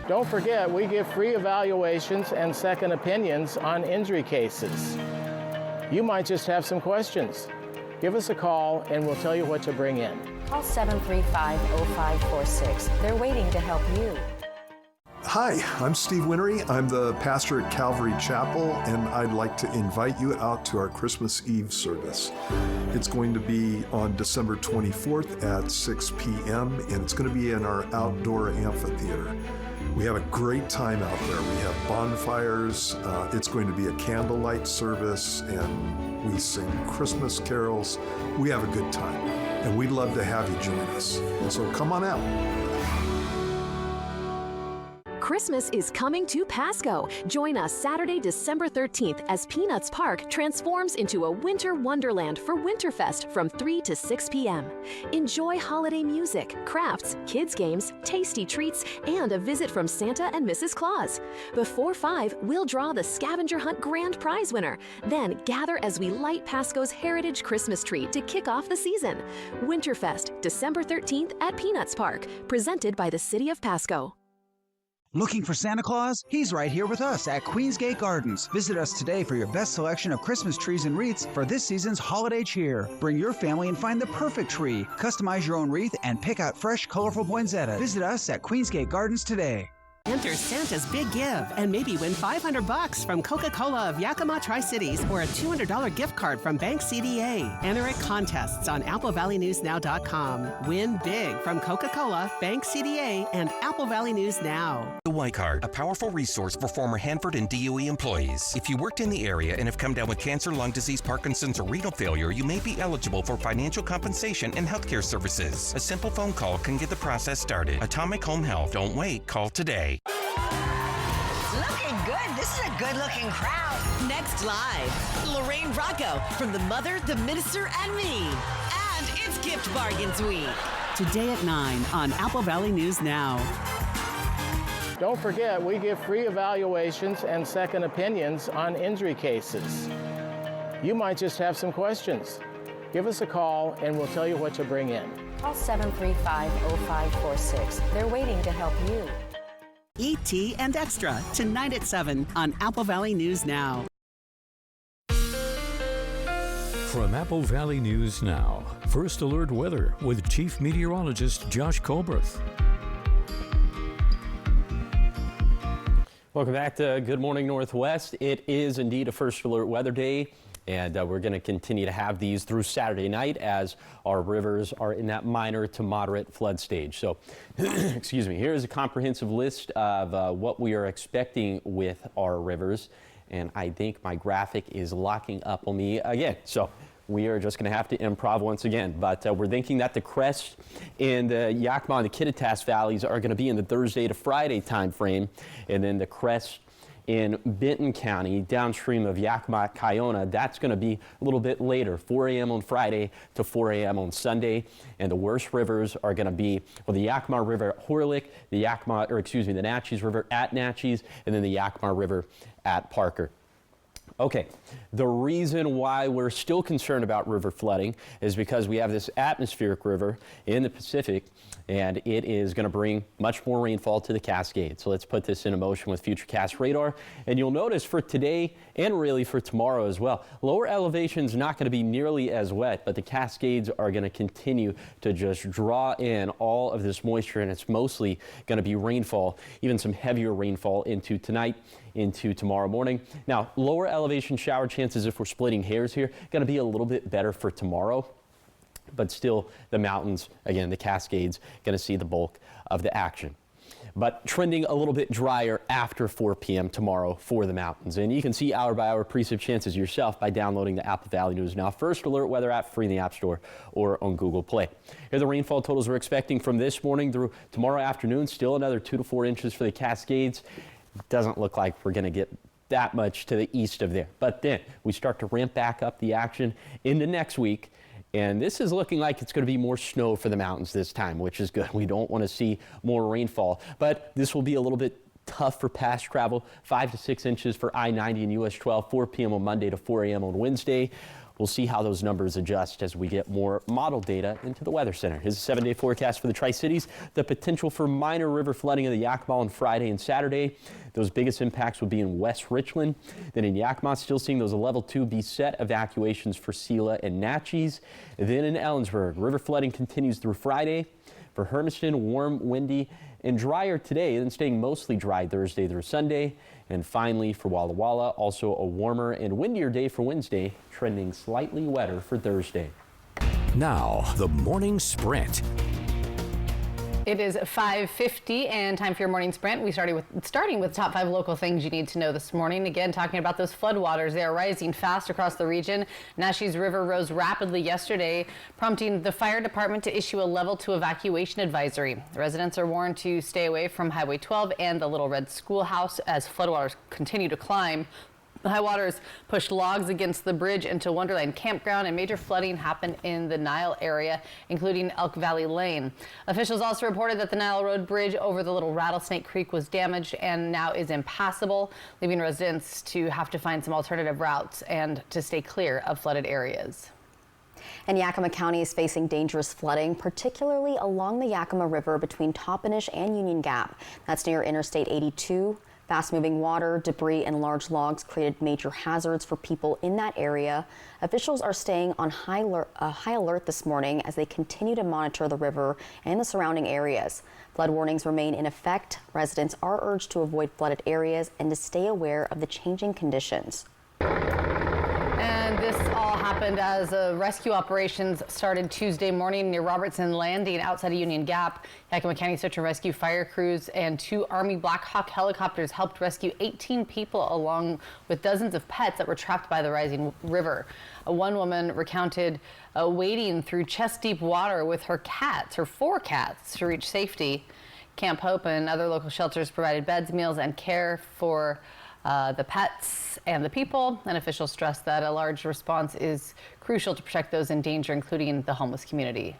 Don't forget, we give free evaluations and second opinions on injury cases. You might just have some questions. Give us a call and we'll tell you what to bring in.
Call 735-0546. They're waiting to help you.
Hi, I'm Steve Winery. I'm the pastor at Calvary Chapel, and I'd like to invite you out to our Christmas Eve service. It's going to be on December 24th at 6 p.m., and it's going to be in our outdoor amphitheater. We have a great time out there. We have bonfires. It's going to be a candlelight service, and we sing Christmas carols. We have a good time, and we'd love to have you join us. And so come on out.
Christmas is coming to Pasco. Join us Saturday, December 13th as Peanuts Park transforms into a winter wonderland for Winterfest from 3 to 6 p.m. Enjoy holiday music, crafts, kids' games, tasty treats, and a visit from Santa and Mrs. Claus. Before 5, we'll draw the Scavenger Hunt Grand Prize winner. Then gather as we light Pasco's heritage Christmas tree to kick off the season. Winterfest, December 13th at Peanuts Park, presented by the City of Pasco.
Looking for Santa Claus? He's right here with us at Queensgate Gardens. Visit us today for your best selection of Christmas trees and wreaths for this season's holiday cheer. Bring your family and find the perfect tree. Customize your own wreath and pick out fresh, colorful poinsettias. Visit us at Queensgate Gardens today.
Enter Santa's Big Give and maybe win $500 from Coca-Cola of Yakima Tri-Cities or a $200 gift card from Bank CDA. Enter at contests on AppleValleyNewsNow.com. Win big from Coca-Cola, Bank CDA, and Apple Valley News Now.
The Y Card, a powerful resource for former Hanford and DOE employees. If you worked in the area and have come down with cancer, lung disease, Parkinson's, or renal failure, you may be eligible for financial compensation and healthcare services. A simple phone call can get the process started. Atomic Home Health. Don't wait. Call today.
Looking good. This is a good-looking crowd.
Next live, Lorraine Bracco from The Mother, the Minister, and Me. And it's Gift Bargains Week.
Today at 9 on Apple Valley News Now.
Don't forget, we give free evaluations and second opinions on injury cases. You might just have some questions. Give us a call and we'll tell you what to bring in.
Call 735-0546. They're waiting to help you.
E.T. and Extra, tonight at 7 on Apple Valley News Now.
From Apple Valley News Now, First Alert Weather with Chief Meteorologist Josh Colbreth.
Welcome back to Good Morning Northwest. It is indeed a First Alert Weather Day. And we're going to continue to have these through Saturday night as our rivers are in that minor to moderate flood stage. So, excuse me, here's a comprehensive list of what we are expecting with our rivers. And I think my graphic is locking up on me again. So we are just going to have to improv once again. But we're thinking that the crest in the Yakima and the Kittitas valleys are going to be in the Thursday to Friday time frame. And then the crest in Benton County, downstream of Yakima, Kiona, that's going to be a little bit later, 4 a.m. on Friday to 4 a.m. on Sunday. And the worst rivers are going to be, well, the Yakima River at Horlick, the Natchez River at Natchez, and then the Yakima River at Parker. Okay, the reason why we're still concerned about river flooding is because we have this atmospheric river in the Pacific, and it is going to bring much more rainfall to the Cascades. So let's put this in motion with Futurecast radar. And you'll notice for today and really for tomorrow as well, lower elevation is not going to be nearly as wet, but the Cascades are going to continue to just draw in all of this moisture, and it's mostly going to be rainfall, even some heavier rainfall into tonight, into tomorrow morning. Now, lower elevation shower chances, if we're splitting hairs here, going to be a little bit better for tomorrow. But still, the mountains, again, the Cascades, going to see the bulk of the action. but trending a little bit drier after 4 p.m. tomorrow for the mountains. And you can see hour-by-hour precip chances yourself by downloading the Apple Valley News Now First Alert weather app free in the App Store or on Google Play. Here are the rainfall totals we're expecting from this morning through tomorrow afternoon. Still another 2 to 4 inches for the Cascades. Doesn't look like we're going to get that much to the east of there. But then we start to ramp back up the action into next week. And this is looking like it's going to be more snow for the mountains this time, which is good. We don't want to see more rainfall, but this will be a little bit tough for past travel. 5 to 6 inches for I-90 and US 12, 4 p.m. on Monday to 4 a.m. on Wednesday. We'll see how those numbers adjust as we get more model data into the Weather Center. Here's a 7-day forecast for the Tri-Cities. The potential for minor river flooding of the Yakima on Friday and Saturday. Those biggest impacts will be in West Richland. Then in Yakima, still seeing those level 2 beset evacuations for Selah and Natchez. Then in Ellensburg, river flooding continues through Friday. For Hermiston, warm, windy, and drier today, then staying mostly dry Thursday through Sunday. And finally, for Walla Walla, also a warmer and windier day for Wednesday, trending slightly wetter for Thursday.
Now, the morning sprint.
It is 5:50 and time for your morning sprint. We starting with top 5 local things you need to know this morning. Again, talking about those floodwaters. They are rising fast across the region. Natchez River rose rapidly yesterday, prompting the fire department to issue a level 2 evacuation advisory. Residents are warned to stay away from Highway 12 and the Little Red Schoolhouse as floodwaters continue to climb. The high waters pushed logs against the bridge into Wonderland Campground, and major flooding happened in the Nile area, including Elk Valley Lane. Officials also reported that the Nile Road Bridge over the Little Rattlesnake Creek was damaged and now is impassable, leaving residents to have to find some alternative routes and to stay clear of flooded areas.
And Yakima County is facing dangerous flooding, particularly along the Yakima River between Toppenish and Union Gap. That's near Interstate 82. Fast-moving water, debris, and large logs created major hazards for people in that area. Officials are staying on high alert this morning as they continue to monitor the river and the surrounding areas. Flood warnings remain in effect. Residents are urged to avoid flooded areas and to stay aware of the changing conditions.
And this all happened as rescue operations started Tuesday morning near Robertson Landing outside of Union Gap. Yakima County Search and Rescue fire crews and 2 Army Black Hawk helicopters helped rescue 18 people along with dozens of pets that were trapped by the rising river. One woman recounted wading through chest-deep water with her 4 cats to reach safety. Camp Hope and other local shelters provided beds, meals, and care for the pets and the people, and officials stress that a large response is crucial to protect those in danger, including the homeless community.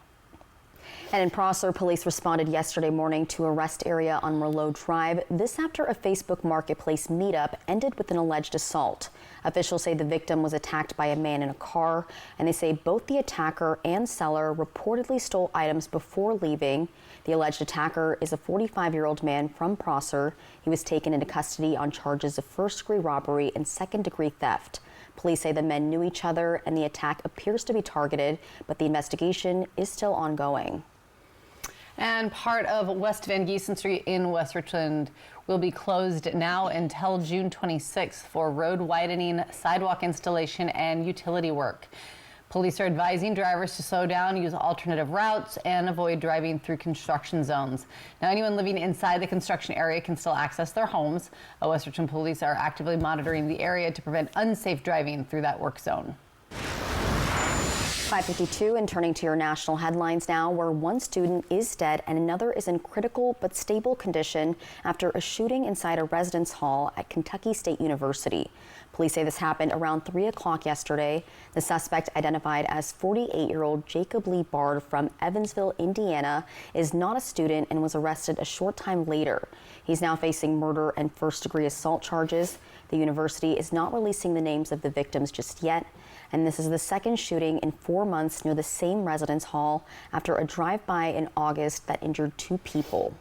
And in Prosser, police responded yesterday morning to a rest area on Merlot Drive. This after a Facebook Marketplace meetup ended with an alleged assault. Officials say the victim was attacked by a man in a car, and they say both the attacker and seller reportedly stole items before leaving. The alleged attacker is a 45-year-old man from Prosser. He was taken into custody on charges of first-degree robbery and second-degree theft. Police say the men knew each other and the attack appears to be targeted, but the investigation is still ongoing.
And part of West Van Giesen Street in West Richland will be closed now until June 26th for road widening, sidewalk installation, and utility work. Police are advising drivers to slow down, use alternative routes, and avoid driving through construction zones. Now, anyone living inside the construction area can still access their homes. West Richland police are actively monitoring the area to prevent unsafe driving through that work zone.
5:52 and turning to your national headlines now, where one student is dead and another is in critical but stable condition after a shooting inside a residence hall at Kentucky State University. Police say this happened around 3 o'clock yesterday. The suspect, identified as 48-year-old Jacob Lee Bard from Evansville, Indiana, is not a student and was arrested a short time later. He's now facing murder and first-degree assault charges. The university is not releasing the names of the victims just yet. And this is the second shooting in 4 months near the same residence hall after a drive-by in August that injured 2 people.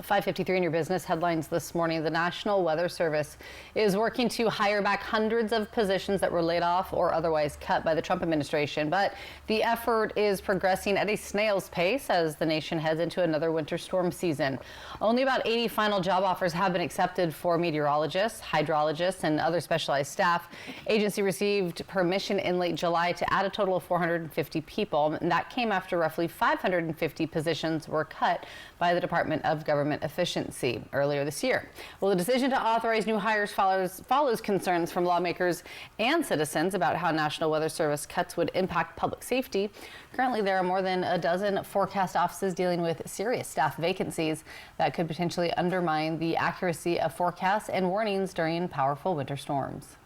5:53 in your business headlines this morning. The National Weather Service is working to hire back hundreds of positions that were laid off or otherwise cut by the Trump administration. But the effort is progressing at a snail's pace as the nation heads into another winter storm season. Only about 80 final job offers have been accepted for meteorologists, hydrologists, and other specialized staff. Agency received permission in late July to add a total of 450 people, and that came after roughly 550 positions were cut by the Department of Government government efficiency earlier this year. Well, the decision to authorize new hires follows concerns from lawmakers and citizens about how National Weather Service cuts would impact public safety. Currently, there are more than a dozen forecast offices dealing with serious staff vacancies that could potentially undermine the accuracy of forecasts and warnings during powerful winter storms.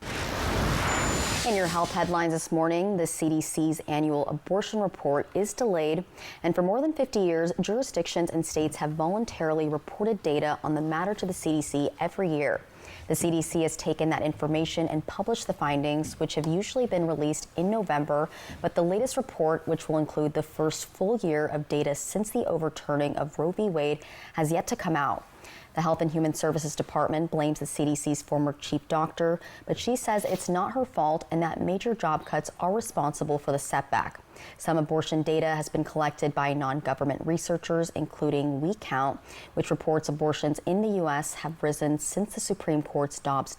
In your health headlines this morning, the CDC's annual abortion report is delayed, and for more than 50 years, jurisdictions and states have voluntarily reported data on the matter to the CDC every year. The CDC has taken that information and published the findings, which have usually been released in November, but the latest report, which will include the first full year of data since the overturning of Roe v. Wade, has yet to come out. The Health and Human Services Department blames the CDC's former chief doctor, but she says it's not her fault and that major job cuts are responsible for the setback. Some abortion data has been collected by non-government researchers, including WeCount, which reports abortions in the U.S. have risen since the Supreme Court's Dobbs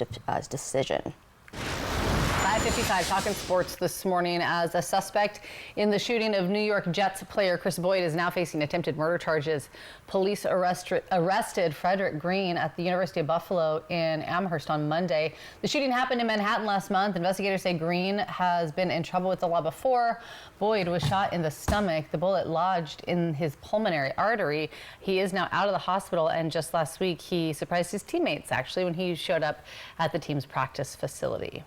decision.
5:55, talking sports this morning as a suspect in the shooting of New York Jets player Chris Boyd is now facing attempted murder charges. Police arrested Frederick Green at the University of Buffalo in Amherst on Monday. The shooting happened in Manhattan last month. Investigators say Green has been in trouble with the law before. Boyd was shot in the stomach. The bullet lodged in his pulmonary artery. He is now out of the hospital, and just last week he surprised his teammates actually when he showed up at the team's practice facility.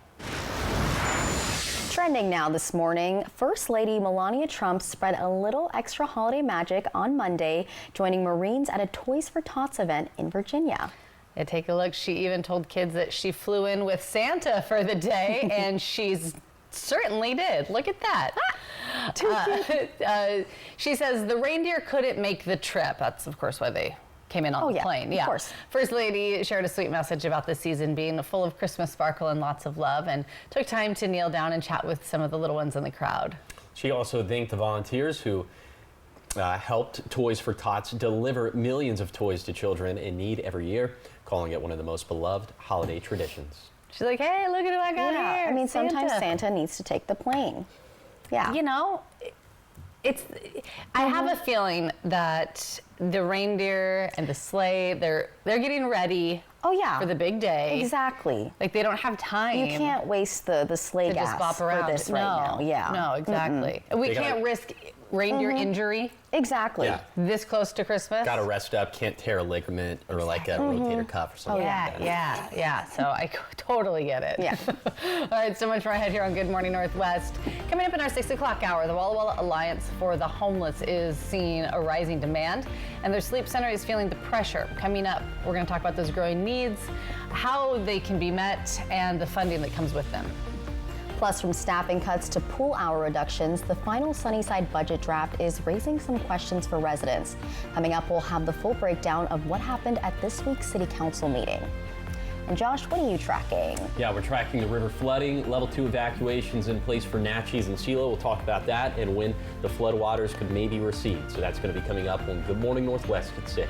Trending now this morning, First Lady Melania Trump spread a little extra holiday magic on Monday, joining Marines at a Toys for Tots event in Virginia.
Yeah, take a look. She even told kids that she flew in with Santa for the day, and she's certainly did. Look at that. She says the reindeer couldn't make the trip. That's, of course, why they came in on the plane.
Of course.
First Lady shared a sweet message about the season being full of Christmas sparkle and lots of love, and took time to kneel down and chat with some of the little ones in the crowd.
She also thanked the volunteers who helped Toys for Tots deliver millions of toys to children in need every year, calling it one of the most beloved holiday traditions.
She's like, hey, look at who I got here.
I mean,
Santa.
sometimes Santa needs to take the plane. Yeah.
You know, I have a feeling that the reindeer and the sleigh, they're getting ready.
Oh yeah,
for the big day.
Exactly.
Like they don't have time.
You can't waste the sleigh gas
just bop around
for this right now. Yeah.
No, exactly. We can't risk reindeer injury.
Exactly.
Yeah.
This close to Christmas.
Got to rest up. Can't tear a ligament or like a rotator cuff or something like that.
Yeah. So I totally get it.
Yeah.
All right, so much more ahead here on Good Morning Northwest. Coming up in our 6 o'clock hour, the Walla Walla Alliance for the Homeless is seeing a rising demand, and their sleep center is feeling the pressure. Coming up, we're going to talk about those growing needs, how they can be met, and the funding that comes with them.
Plus, from staffing cuts to pool hour reductions, the final Sunnyside budget draft is raising some questions for residents. Coming up, we'll have the full breakdown of what happened at this week's City Council meeting. And Josh, what are you tracking?
Yeah, we're tracking the river flooding, level 2 evacuations in place for Natchez and Selah. We'll talk about that and when the floodwaters could maybe recede. So that's going to be coming up on Good Morning Northwest at 6.